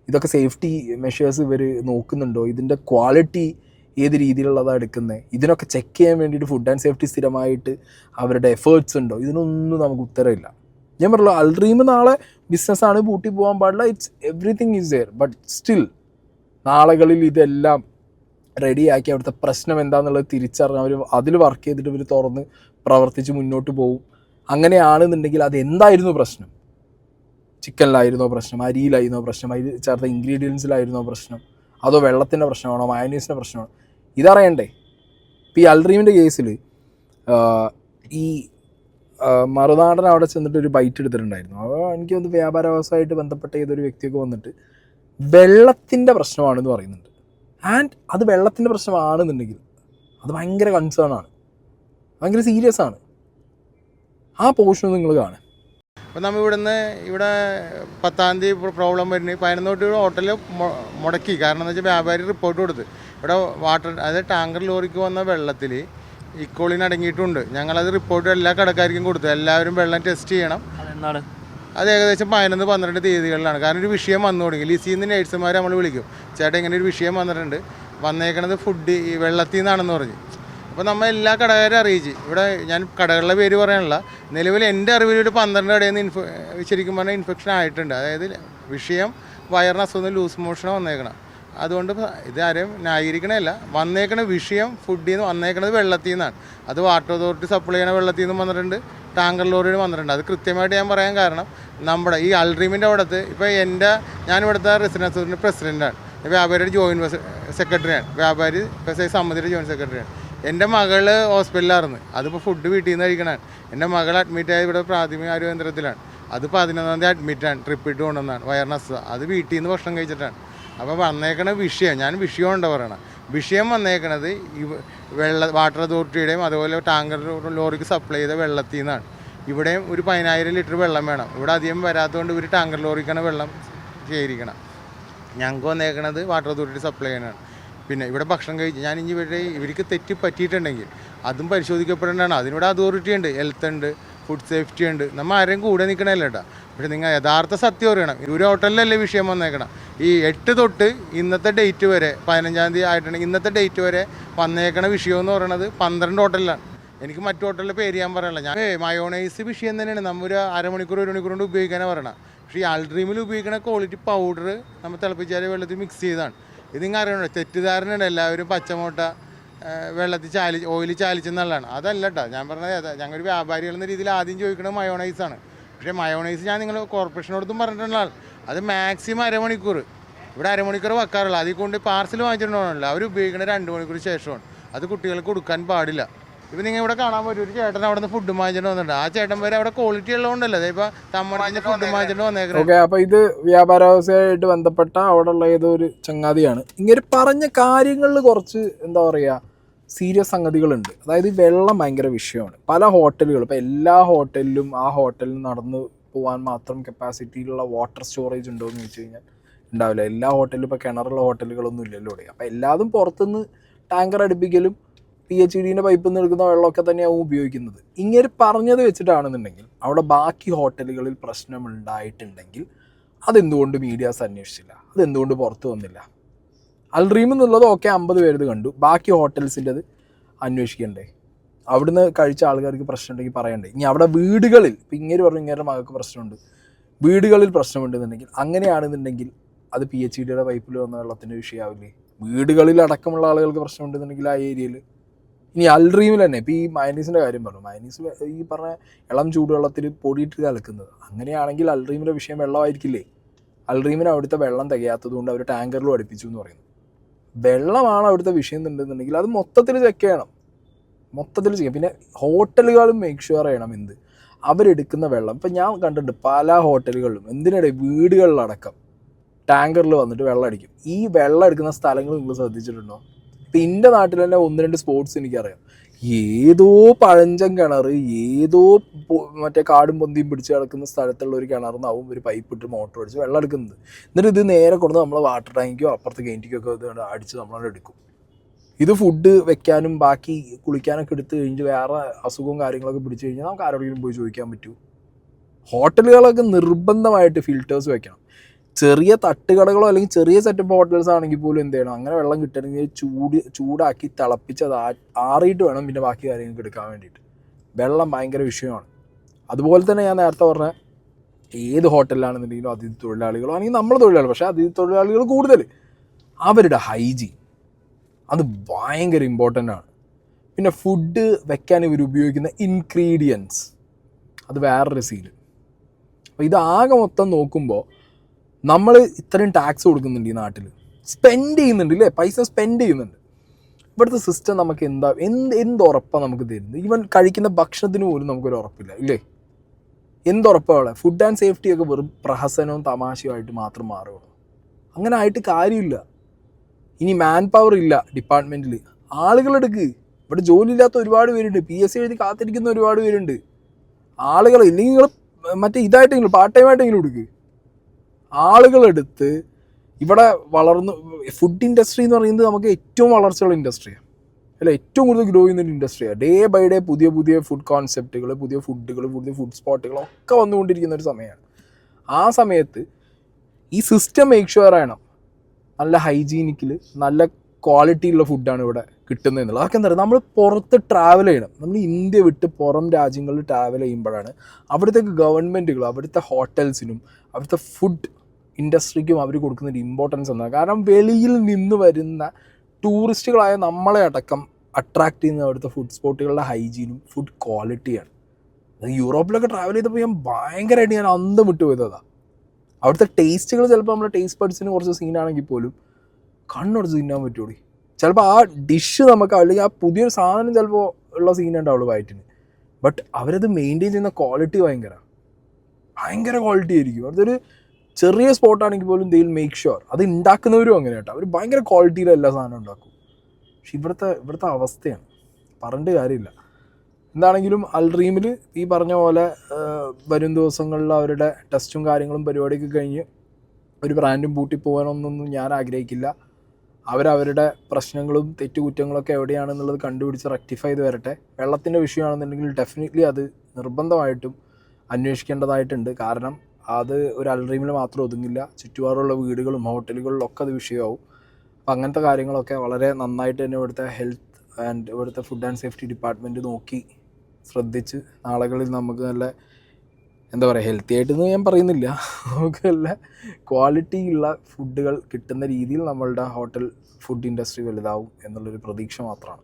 ഇതൊക്കെ സേഫ്റ്റി മെഷേഴ്സ് ഇവർ നോക്കുന്നുണ്ടോ, ഇതിൻ്റെ ക്വാളിറ്റി ഏത് രീതിയിലുള്ളതാണ് എടുക്കുന്നത്, ഇതിനൊക്കെ ചെക്ക് ചെയ്യാൻ വേണ്ടിയിട്ട് ഫുഡ് ആൻഡ് സേഫ്റ്റി സ്ഥിരമായിട്ട് അവരുടെ എഫേർട്സ് ഉണ്ടോ, ഇതിനൊന്നും നമുക്ക് ഉത്തരവില്ല. ഞാൻ പറഞ്ഞല്ലോ, അൽറീം നാളെ ബിസിനസ്സാണ്, പൂട്ടി പോകാൻ പാടില്ല, it's everything is there. But still നാളുകളിൽ ഇതെല്ലാം റെഡിയാക്കി അവിടുത്തെ പ്രശ്നം എന്താണെന്നുള്ളത് തിരിച്ചറിഞ്ഞ് അവർ അതിൽ വർക്ക് ചെയ്തിട്ട് ഇവർ തുറന്ന് പ്രവർത്തിച്ച് മുന്നോട്ട് പോകും. അങ്ങനെയാണെന്നുണ്ടെങ്കിൽ അതെന്തായിരുന്നു പ്രശ്നം? ചിക്കനിലായിരുന്നോ പ്രശ്നം, അരിയിലായിരുന്നോ പ്രശ്നം, അതിൽ ചേർത്ത ഇൻഗ്രീഡിയൻസിലായിരുന്നോ പ്രശ്നം, അതോ വെള്ളത്തിൻ്റെ പ്രശ്നമാണോ, മയനീസിൻ്റെ പ്രശ്നമാണോ, ഇതറിയണ്ടേ? ഇപ്പോൾ ഈ അൽറീമിൻ്റെ കേസിൽ ഈ മറുനാടൻ അവിടെ ചെന്നിട്ട് ഒരു ബൈറ്റ് എടുത്തിട്ടുണ്ടായിരുന്നു. അപ്പോൾ എനിക്ക് തോന്നുന്നു വ്യാപാര വ്യവസായമായിട്ട് ബന്ധപ്പെട്ട ഏതൊരു വ്യക്തിയൊക്കെ വന്നിട്ട് വെള്ളത്തിൻ്റെ പ്രശ്നമാണെന്ന് പറയുന്നുണ്ട്. ആൻഡ് അത് വെള്ളത്തിൻ്റെ പ്രശ്നമാണെന്നുണ്ടെങ്കിൽ അത് ഭയങ്കര കൺസേൺ ആണ്, ഭയങ്കര സീരിയസ് ആണ്. ആ പോർഷൻ നിങ്ങൾ കാണുക. അപ്പോൾ നമ്മൾ ഇവിടെ 10-ാം തീയതി പ്രോബ്ലം വരുന്നത് 11 തൊട്ട് ഹോട്ടലിൽ മുടക്കി. കാരണം എന്ന് വെച്ചാൽ വ്യാപാരി റിപ്പോർട്ട് കൊടുത്ത് ഇവിടെ വാട്ടർ, അതായത് ടാങ്കർ ലോറിക്ക് വന്ന വെള്ളത്തിൽ ഇക്കോളിൻ അടങ്ങിയിട്ടുണ്ട്. ഞങ്ങളത് റിപ്പോർട്ട് എല്ലാ കടക്കാർക്കും കൊടുത്തു. എല്ലാവരും വെള്ളം ടെസ്റ്റ് ചെയ്യണം. അത് ഏകദേശം 11-12 തീയതികളിലാണ്. കാരണം ഒരു വിഷയം വന്നു തുടങ്ങി. ലിസിയിൽ നിന്ന് നേഴ്സുമാരെ നമ്മൾ വിളിക്കും, ചേട്ടാ ഇങ്ങനെ ഒരു വിഷയം വന്നിട്ടുണ്ട്, വന്നേക്കണത് ഫുഡ് ഈ വെള്ളത്തിൽ നിന്നാണെന്ന് പറഞ്ഞ്. അപ്പോൾ നമ്മൾ എല്ലാ കടക്കാരും അറിയിച്ച്. ഇവിടെ ഞാൻ കടകളുടെ പേര് പറയാനുള്ള, നിലവിൽ എൻ്റെ അറിവിൽ ഒരു 12 കടയിൽ നിന്ന് ശരിക്കും പറഞ്ഞാൽ ഇൻഫെക്ഷൻ ആയിട്ടുണ്ട്. അതായത് വിഷയം വയറിന് അസുഖം, ലൂസ് മോഷണം വന്നേക്കണം. അതുകൊണ്ട് ഇത് ആരും ന്യായീകരിക്കണമല്ല, വന്നേക്കണ വിഷയം ഫുഡിൽ നിന്ന് വന്നേക്കണത് വെള്ളത്തിൽ നിന്നാണ്. അത് വാട്ടർ അതോറിറ്റി സപ്ലൈ ചെയ്യണ വെള്ളത്തിൽ നിന്നും വന്നിട്ടുണ്ട്, ടാങ്കർ ലോറിയിൽ വന്നിട്ടുണ്ട്. അത് കൃത്യമായിട്ട് ഞാൻ പറയാൻ കാരണം, നമ്മുടെ ഈ അൽറീമിൻ്റെ അവിടുത്തെ ഇപ്പോൾ ഞാനിവിടുത്തെ റെസിഡൻസിൻ്റെ പ്രസിഡൻ്റാണ്, വ്യാപാരിയുടെ ജോയിൻറ്റ് സെക്രട്ടറിയാണ്, വ്യാപാരി വ്യവസായ സമിതിയുടെ ജോയിൻറ്റ് സെക്രട്ടറിയാണ്. എൻ്റെ മകൾ ഹോസ്പിറ്റലിലായിരുന്നു, അതിപ്പോൾ ഫുഡ് വീട്ടിൽ നിന്ന് കഴിക്കണതാണ്. എൻ്റെ മകൾ അഡ്മിറ്റായത് ഇവിടെ പ്രാഥമിക ആരോഗ്യ കേന്ദ്രത്തിലാണ്. അത് 11-ാം തീയതി അഡ്മിറ്റാണ്, ട്രിപ്പ് ഇട്ട് കൊണ്ടുവന്നാണ്, വയറിന് അസുഖം. അത് വീട്ടിൽ നിന്ന് ഭക്ഷണം കഴിച്ചിട്ടാണ്. അപ്പോൾ വന്നേക്കണ വിഷയം, ഞാൻ വിഷയം ഉണ്ടോ പറയണം, വിഷയം വന്നേക്കണത് ഈ വാട്ടർ അതോറിറ്റിയുടെയും അതുപോലെ ടാങ്കർ ലോറിക്ക് സപ്ലൈ ചെയ്ത വെള്ളത്തിൽ നിന്നാണ്. ഇവിടെയും ഒരു 10,000 ലിറ്റർ വെള്ളം വേണം. ഇവിടെ അധികം വരാത്തതുകൊണ്ട് ഇവർ ടാങ്കർ ലോറിക്കാണ് വെള്ളം ശേഖരിക്കണം. ഞങ്ങൾക്ക് വന്നേക്കണത് വാട്ടർ അതോറിറ്റി സപ്ലൈ ചെയ്യാനാണ്. പിന്നെ ഇവിടെ ഭക്ഷണം കഴിച്ച് ഞാൻ ഇനി ഇവർക്ക് തെറ്റ് പറ്റിയിട്ടുണ്ടെങ്കിൽ അതും പരിശോധിക്കപ്പെടേണ്ടതാണ്. അതിനിവിടെ അതോറിറ്റി ഉണ്ട്, ഹെൽത്ത് ഉണ്ട്, ഫുഡ് സേഫ്റ്റി ഉണ്ട്. നമ്മൾ ആരെയും കൂടെ നിൽക്കണമല്ല കേട്ടോ. പക്ഷേ നിങ്ങൾ യഥാർത്ഥ സത്യം അറിയണം. ഒരു ഹോട്ടലിലല്ലേ വിഷയം വന്നേക്കണം. ഈ 8 തൊട്ട് ഇന്നത്തെ ഡേറ്റ് വരെ 15-ാം തീയതി ആയിട്ടുണ്ടെങ്കിൽ ഇന്നത്തെ ഡേറ്റ് വരെ വന്നേക്കണ വിഷയം എന്ന് പറയുന്നത് 12 ഹോട്ടലിലാണ്. എനിക്ക് മറ്റു ഹോട്ടലിലെ പേര് ഞാൻ പറയണില്ല. ഞാൻ മയോണൈസ് വിഷയം തന്നെയാണ്. നമ്മൾ ഒരു അരമണിക്കൂർ 1 മണിക്കൂർ കൊണ്ട് ഉപയോഗിക്കാനാണ് പറയണം. പക്ഷേ ഈ അൽഡ്രീമിൽ ഉപയോഗിക്കുന്ന ക്വാളിറ്റി പൗഡർ നമ്മൾ തിളപ്പിച്ചാൽ വെള്ളത്തിൽ മിക്സ് ചെയ്താണ്. ഇത് നിങ്ങൾ അറിയണോ, തെറ്റിദ്ധാരണയുണ്ട് എല്ലാവരും പച്ചമുട്ട വെള്ളത്തിൽ ഓയിൽ ചാലിച്ചെന്നുള്ളതാണ്. അതല്ല കേട്ടോ ഞാൻ പറഞ്ഞത്. ഞങ്ങൾ വ്യാപാരികൾ എന്ന രീതിയിൽ ആദ്യം ചോദിക്കുന്നത് മയോണൈസാണ്. പക്ഷേ മയോണൈസ് ഞാൻ നിങ്ങൾ കോർപ്പറേഷനോടത്തും പറഞ്ഞിട്ടുള്ള അത് മാക്സിമം അരമണിക്കൂർ, ഇവിടെ അരമണിക്കൂർ വെക്കാറുള്ളൂ. അതിൽ കൊണ്ട് പാർസൽ വാങ്ങിച്ചിട്ടുണ്ടോ അവർ ഉപയോഗിക്കുന്നത് 2 മണിക്കൂർ ശേഷമാണ്. അത് കുട്ടികൾക്ക് കൊടുക്കാൻ പാടില്ല. ഇപ്പം നിങ്ങൾ ഇവിടെ കാണാൻ പറ്റും, ഒരു ചേട്ടൻ അവിടെ നിന്ന് ഫുഡ് വാങ്ങിച്ചിട്ട് വന്നിട്ടുണ്ട്. ആ ചേട്ടൻ വരെ അവിടെ ക്വാളിറ്റി ഉള്ളതുകൊണ്ടല്ലോ ഇപ്പോൾ തമിഴ്നാട്ടിൽ ഫുഡ് വാങ്ങിച്ചിട്ട് വന്നേക്കുന്നത്. ഓക്കെ, അപ്പോൾ ഇത് വ്യാപാര വ്യവസായമായിട്ട് ബന്ധപ്പെട്ട അവിടെ ഉള്ള ഏതോ ഒരു ചങ്ങാതിയാണ്. ഇങ്ങനെ പറഞ്ഞ കാര്യങ്ങളിൽ കുറച്ച് എന്താ പറയുക, സീരിയസ് സംഗതികളുണ്ട്. അതായത് വെള്ളം ഭയങ്കര വിഷയമാണ്. പല ഹോട്ടലുകൾ, ഇപ്പോൾ എല്ലാ ഹോട്ടലിലും ആ ഹോട്ടലിൽ നടന്ന് പോകാൻ മാത്രം കപ്പാസിറ്റിയിലുള്ള വാട്ടർ സ്റ്റോറേജ് ഉണ്ടോ എന്ന് ചോദിച്ചു കഴിഞ്ഞാൽ ഉണ്ടാവില്ല. എല്ലാ ഹോട്ടലിലും ഇപ്പോൾ കിണറുള്ള ഹോട്ടലുകളൊന്നും ഇല്ലല്ലോ ഇവിടെ. അപ്പോൾ എല്ലാതും പുറത്തുനിന്ന് ടാങ്കർ അടുപ്പിക്കലും PHEDൻ്റെ പൈപ്പിൽ നിന്ന് എടുക്കുന്ന വെള്ളമൊക്കെ തന്നെയാവും ഉപയോഗിക്കുന്നത്. ഇങ്ങനെ പറഞ്ഞത് വെച്ചിട്ടാണെന്നുണ്ടെങ്കിൽ അവിടെ ബാക്കി ഹോട്ടലുകളിൽ പ്രശ്നമുണ്ടായിട്ടുണ്ടെങ്കിൽ അതെന്തുകൊണ്ട് മീഡിയാസ് അന്വേഷിച്ചില്ല, അതെന്തുകൊണ്ട് പുറത്ത് വന്നില്ല? അൽറീം എന്നുള്ളത് ഓക്കെ 50 പേരത് കണ്ടു, ബാക്കി ഹോട്ടൽസിൻ്റെത് അന്വേഷിക്കണ്ടേ? അവിടുന്ന് കഴിച്ച ആൾക്കാർക്ക് പ്രശ്നം ഉണ്ടെങ്കിൽ പറയണ്ടേ? ഇനി അവിടെ വീടുകളിൽ, ഇപ്പം ഇങ്ങനെ പറഞ്ഞു ഇങ്ങനെ മകൾക്ക് പ്രശ്നമുണ്ട്, വീടുകളിൽ പ്രശ്നമുണ്ടെന്നുണ്ടെങ്കിൽ അങ്ങനെയാണെന്നുണ്ടെങ്കിൽ അത് PHEDയുടെ പൈപ്പിൽ വന്ന വെള്ളത്തിൻ്റെ വിഷയമാവില്ലേ? വീടുകളിൽ അടക്കമുള്ള ആളുകൾക്ക് പ്രശ്നമുണ്ടെന്നുണ്ടെങ്കിൽ ആ ഏരിയയിൽ. ഇനി അൽറീമിൽ തന്നെ ഇപ്പോൾ ഈ മയനീസിൻ്റെ കാര്യം പറഞ്ഞു, മയനീസ് ഈ പറഞ്ഞ ഇളം ചൂടുവെള്ളത്തിൽ പൊടിയിട്ട് കലക്കുന്നത്, അങ്ങനെയാണെങ്കിൽ അൽറീമിൻ്റെ വിഷയം വെള്ളമായിരിക്കില്ലേ? അൽറീമിന് അവിടുത്തെ വെള്ളം തികയാത്തത് കൊണ്ട് അവർ ടാങ്കറിലും അടുപ്പിച്ചു എന്ന് പറയുന്നു. വെള്ളമാണ് അവിടുത്തെ വിഷയം എന്നുണ്ടെന്നുണ്ടെങ്കിൽ അത് മൊത്തത്തിൽ ചെക്ക് ചെയ്യണം, മൊത്തത്തിൽ ചെയ്യാം. പിന്നെ ഹോട്ടലുകളും മേക്ക് ഷുവർ ചെയ്യണം അവരെടുക്കുന്ന വെള്ളം. ഇപ്പം ഞാൻ കണ്ടിട്ടുണ്ട് പല ഹോട്ടലുകളിലും എന്തിനിടെ വീടുകളിലടക്കം ടാങ്കറിൽ വന്നിട്ട് വെള്ളം അടിക്കും. ഈ വെള്ളം എടുക്കുന്ന സ്ഥലങ്ങൾ നിങ്ങൾ ശ്രദ്ധിച്ചിട്ടുണ്ടോ? ഇപ്പം എൻ്റെ നാട്ടിൽ തന്നെ 1-2 സ്പോട്സ് എനിക്കറിയാം. ഏതോ പഴഞ്ചൻ കിണർ, ഏതോ മറ്റേ കാടും പൊന്തിയും പിടിച്ച് കിടക്കുന്ന സ്ഥലത്തുള്ള ഒരു കിണറിന്നാവും ഒരു പൈപ്പ് ഇട്ട് മോട്ടർ അടിച്ച് വെള്ളം എടുക്കുന്നത്. എന്നിട്ട് ഇത് നേരെ കൊടുത്ത് നമ്മൾ വാട്ടർ ടാങ്കിക്കോ അപ്പുറത്ത് കെയിൻറ്റിക്കൊക്കെ ഇത് അടിച്ച് നമ്മളവിടെ എടുക്കും. ഇത് ഫുഡ് വെക്കാനും ബാക്കി കുളിക്കാനൊക്കെ എടുത്ത് കഴിഞ്ഞ് വേറെ അസുഖവും കാര്യങ്ങളൊക്കെ പിടിച്ചു കഴിഞ്ഞാൽ നമുക്ക് ആരോടെങ്കിലും പോയി ചോദിക്കാൻ പറ്റൂ? ഹോട്ടലുകളൊക്കെ നിർബന്ധമായിട്ട് ഫിൽറ്റേഴ്സ് വെക്കണം. ചെറിയ തട്ടുകടകളോ അല്ലെങ്കിൽ ചെറിയ സെറ്റപ്പ് ഹോട്ടൽസ് ആണെങ്കിൽ പോലും എന്ത് ചെയ്യണം, അങ്ങനെ വെള്ളം കിട്ടണമെങ്കിൽ ചൂടാക്കി തിളപ്പിച്ച് അത് ആറിയിട്ട് വേണം പിന്നെ ബാക്കി കാര്യങ്ങൾക്ക് എടുക്കാൻ വേണ്ടിയിട്ട്. വെള്ളം ഭയങ്കര വിഷയമാണ്. അതുപോലെ തന്നെ ഞാൻ നേരത്തെ പറഞ്ഞ ഏത് ഹോട്ടലിലാണെന്നുണ്ടെങ്കിലും അതിഥി തൊഴിലാളികളോ ആണെങ്കിൽ നമ്മൾ തൊഴിലാളികൾ, പക്ഷേ അതിഥി തൊഴിലാളികൾ കൂടുതൽ അവരുടെ ഹൈജീൻ അത് ഭയങ്കര ഇമ്പോർട്ടൻ്റ് ആണ്. പിന്നെ ഫുഡ് വെക്കാൻ ഇവർ ഉപയോഗിക്കുന്ന ഇൻഗ്രീഡിയൻസ് അത് വേറൊരു സീന്. അപ്പോൾ ഇതാകെ മൊത്തം നോക്കുമ്പോൾ നമ്മൾ ഇത്രയും ടാക്സ് കൊടുക്കുന്നുണ്ട് ഈ നാട്ടിൽ, സ്പെൻഡ് ചെയ്യുന്നുണ്ട് ഇല്ലേ, പൈസ സ്പെൻഡ് ചെയ്യുന്നുണ്ട്. ഇവിടുത്തെ സിസ്റ്റം നമുക്ക് എന്ത് ഉറപ്പാണ് നമുക്ക് തരുന്നത്? ഈവൻ കഴിക്കുന്ന ഭക്ഷണത്തിന് പോലും നമുക്കൊരു ഉറപ്പില്ല ഇല്ലേ? എന്തുറപ്പാണ്? ഫുഡ് ആൻഡ് സേഫ്റ്റി ഒക്കെ വെറും പ്രഹസനവും തമാശയുമായിട്ട് മാത്രം മാറുകയുള്ളൂ. അങ്ങനെ ആയിട്ട് കാര്യമില്ല. ഇനി മാൻ പവർ ഇല്ല ഡിപ്പാർട്ട്മെൻറ്റിൽ, ആളുകളെടുക്ക്. ഇവിടെ ജോലി ഇല്ലാത്ത ഒരുപാട് പേരുണ്ട്, PSC എഴുതി കാത്തിരിക്കുന്ന ഒരുപാട് പേരുണ്ട്. ആളുകൾ ഇല്ലെങ്കിൽ നിങ്ങൾ മറ്റേ ഇതായിട്ടെങ്കിലും പാർട്ട് ടൈം ആയിട്ടെങ്കിലും എടുക്കുക. ആളുകളെടുത്ത് ഇവിടെ വളർന്ന് ഫുഡ് ഇൻഡസ്ട്രി എന്ന് പറയുന്നത് നമുക്ക് ഏറ്റവും വളർച്ചയുള്ള ഇൻഡസ്ട്രിയാണ് അല്ല, ഏറ്റവും കൂടുതൽ ഗ്രോ ചെയ്യുന്നൊരു ഇൻഡസ്ട്രിയാണ്. ഡേ ബൈ ഡേ പുതിയ ഫുഡ് കോൺസെപ്റ്റുകൾ, പുതിയ ഫുഡുകൾ, പുതിയ ഫുഡ് സ്പോട്ടുകളൊക്കെ വന്നുകൊണ്ടിരിക്കുന്ന ഒരു സമയമാണ്. ആ സമയത്ത് ഈ സിസ്റ്റം മേക്ക് ഷുവർ ചെയ്യണം നല്ല ഹൈജീനിക്കിൽ നല്ല ക്വാളിറ്റിയുള്ള ഫുഡാണ് ഇവിടെ കിട്ടുന്നത് എന്നുള്ളത്. അതൊക്കെ എന്താ പറയുക, നമ്മൾ പുറത്ത് ട്രാവൽ ചെയ്യണം. നമ്മൾ ഇന്ത്യ വിട്ട് പുറം രാജ്യങ്ങളിൽ ട്രാവൽ ചെയ്യുമ്പോഴാണ് അവിടുത്തെ ഗവൺമെൻറ്റുകൾ അവിടുത്തെ ഹോട്ടൽസിനും അവിടുത്തെ ഫുഡ് ഇൻഡസ്ട്രിക്കും അവർ കൊടുക്കുന്നൊരു ഇമ്പോർട്ടൻസ് എന്നാണ്. കാരണം വെളിയിൽ നിന്ന് വരുന്ന ടൂറിസ്റ്റുകളായ നമ്മളെ അടക്കം അട്രാക്ട് ചെയ്യുന്ന അവിടുത്തെ ഫുഡ് സ്പോട്ടുകളുടെ ഹൈജീനും ഫുഡ് ക്വാളിറ്റിയാണ്. അത് യൂറോപ്പിലൊക്കെ ട്രാവൽ ചെയ്തപ്പോൾ ഞാൻ ഭയങ്കരമായിട്ട് ഞാൻ അന്തം വിട്ടു പോയതാണ്. അവിടുത്തെ ടേസ്റ്റുകൾ ചിലപ്പോൾ നമ്മുടെ ടേസ്റ്റ് ബഡ്സിന് കുറച്ച് സീനാണെങ്കിൽ പോലും കണ്ണുടച്ച് തിന്നാൻ പറ്റുള്ളൂ. ചിലപ്പോൾ ആ ഡിഷ് നമുക്ക് അല്ലെങ്കിൽ ആ പുതിയൊരു സാധനം ചിലപ്പോൾ ഉള്ള സീനുണ്ടാവുള്ളൂ വയറ്റിന്. ബട്ട് അവരത് മെയിൻറ്റെയിൻ ചെയ്യുന്ന ക്വാളിറ്റി ഭയങ്കര ക്വാളിറ്റി ആയിരിക്കും. അതൊരു ചെറിയ സ്പോട്ടാണെങ്കിൽ പോലും ദേ വിൽ മേക്ക് ഷുവർ. അത് ഉണ്ടാക്കുന്നവരും അങ്ങനെ കേട്ടോ, അവർ ഭയങ്കര ക്വാളിറ്റിയിൽ എല്ലാ സാധനവും ഉണ്ടാക്കും. പക്ഷെ ഇവിടുത്തെ അവസ്ഥയാണ് പറഞ്ഞിട്ട് കാര്യമില്ല. എന്താണെങ്കിലും അൽറീമിൽ ഈ പറഞ്ഞ പോലെ വരും ദിവസങ്ങളിൽ അവരുടെ ടെസ്റ്റും കാര്യങ്ങളും പരിപാടിയൊക്കെ കഴിഞ്ഞ് ഒരു ബ്രാൻഡും പൂട്ടി പോകാനൊന്നും ഞാൻ ആഗ്രഹിക്കില്ല. അവരവരുടെ പ്രശ്നങ്ങളും തെറ്റുകുറ്റങ്ങളൊക്കെ എവിടെയാണെന്നുള്ളത് കണ്ടുപിടിച്ച് റെക്ടിഫൈ ചെയ്ത് വരട്ടെ. വെള്ളത്തിൻ്റെ വിഷയമാണെന്നുണ്ടെങ്കിൽ ഡെഫിനറ്റ്ലി അത് നിർബന്ധമായിട്ടും അന്വേഷിക്കേണ്ടതായിട്ടുണ്ട്. കാരണം അത് ഒരു അൽറീമിൽ മാത്രം ഒതുങ്ങില്ല, ചുറ്റുപാടുള്ള വീടുകളും ഹോട്ടലുകളിലൊക്കെ അത് വിഷയമാവും. അപ്പം അങ്ങനത്തെ കാര്യങ്ങളൊക്കെ വളരെ നന്നായിട്ട് തന്നെ ഇവിടുത്തെ ഹെൽത്ത് ആൻഡ് ഇവിടുത്തെ ഫുഡ് ആൻഡ് സേഫ്റ്റി ഡിപ്പാർട്ട്മെൻറ്റ് നോക്കി ശ്രദ്ധിച്ച് നാളുകളിൽ നമുക്ക് നല്ല എന്താ പറയുക ഹെൽത്തി ആയിട്ടെന്ന് ഞാൻ പറയുന്നില്ല, നമുക്ക് നല്ല ക്വാളിറ്റിയുള്ള ഫുഡുകൾ കിട്ടുന്ന രീതിയിൽ നമ്മളുടെ ഹോട്ടൽ ഫുഡ് ഇൻഡസ്ട്രി വലുതാവും എന്നുള്ളൊരു പ്രതീക്ഷ മാത്രമാണ്.